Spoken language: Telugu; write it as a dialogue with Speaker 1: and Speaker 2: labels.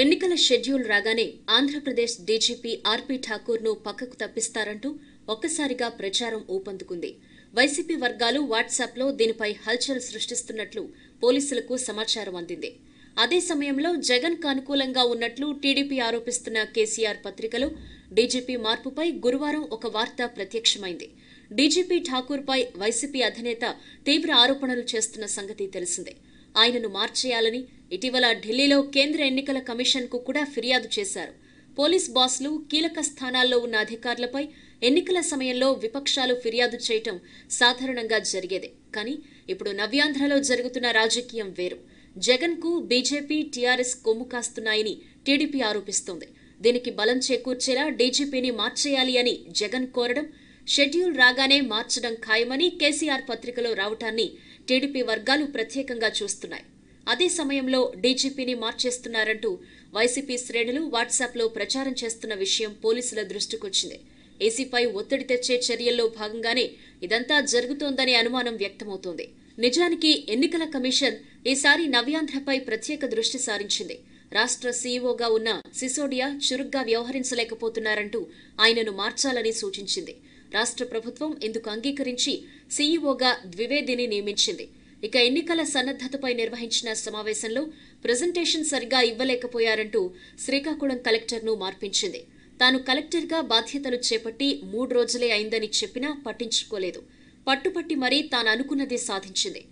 Speaker 1: ఎన్నికల షెడ్యూల్ రాగానే ఆంధ్రప్రదేశ్ డీజీపీ ఆర్పీ ఠాకూర్ను పక్కకు తప్పిస్తారంటూ ఒక్కసారిగా ప్రచారం ఊపందుకుంది. వైసీపీ వర్గాలు వాట్సాప్లో దీనిపై హల్చల్ సృష్టిస్తున్నట్లు పోలీసులకు సమాచారం అందింది. అదే సమయంలో జగన్కు అనుకూలంగా ఉన్నట్లు టీడీపీ ఆరోపిస్తున్న కేసీఆర్ పత్రికలో డీజీపీ మార్పుపై గురువారం ఒక వార్త ప్రత్యక్షమైంది. డీజీపీ ఠాకూర్పై వైసీపీ అధినేత తీవ్ర ఆరోపణలు చేస్తున్న సంగతి తెలిసిందే. ఆయనను మార్చేయాలని ఇటీవల ఢిల్లీలో కేంద్ర ఎన్నికల కమిషన్కు కూడా ఫిర్యాదు చేశారు. పోలీస్ బాస్లు, కీలక స్థానాల్లో ఉన్న అధికారులపై ఎన్నికల సమయంలో విపక్షాలు ఫిర్యాదు చేయటం సాధారణంగా జరిగేదే. కానీ ఇప్పుడు నవ్యాంధ్రలో జరుగుతున్న రాజకీయం వేరు. జగన్కు బీజేపీ, టీఆర్ఎస్ కొమ్ము కాస్తున్నాయని టీడీపీ ఆరోపిస్తోంది. దీనికి బలం చేకూర్చేలా డీజీపీని మార్చేయాలి అని జగన్ కోరడం, షెడ్యూల్ రాగానే మార్చడం ఖాయమని కేసీఆర్ పత్రికలో రావటాన్ని టీడీపీ వర్గాలు ప్రత్యేకంగా చూస్తున్నాయి. అదే సమయంలో డీజీపీని మార్చేస్తున్నారంటూ వైసీపీ శ్రేణులు వాట్సాప్లో ప్రచారం చేస్తున్న విషయం పోలీసుల దృష్టికొచ్చింది. ఏసీపై ఒత్తిడి తెచ్చే చర్యల్లో భాగంగానే ఇదంతా జరుగుతోందనే అనుమానం వ్యక్తమవుతోంది. నిజానికి ఎన్నికల కమిషన్ ఈసారి నవ్యాంధ్రపై ప్రత్యేక దృష్టి సారించింది. రాష్ట్ర సీఈఓగా ఉన్న సిసోడియా చురుగ్గా వ్యవహరించలేకపోతున్నారంటూ ఆయనను మార్చాలని సూచించింది. రాష్ట్ర ప్రభుత్వం ఇందుకు అంగీకరించి సీఈఓగా ద్వివేదిని నియమించింది. ఇక ఎన్నికల సన్నద్ధతపై నిర్వహించిన సమావేశంలో ప్రెజెంటేషన్ సరిగా ఇవ్వలేకపోయారంటూ శ్రీకాకుళం కలెక్టర్ను మార్పించింది. తాను కలెక్టర్గా బాధ్యతలు చేపట్టి 3 రోజులే అయిందని చెప్పినా పట్టించుకోలేదు. పట్టుపట్టి మరీ తాను అనుకున్నది సాధించింది.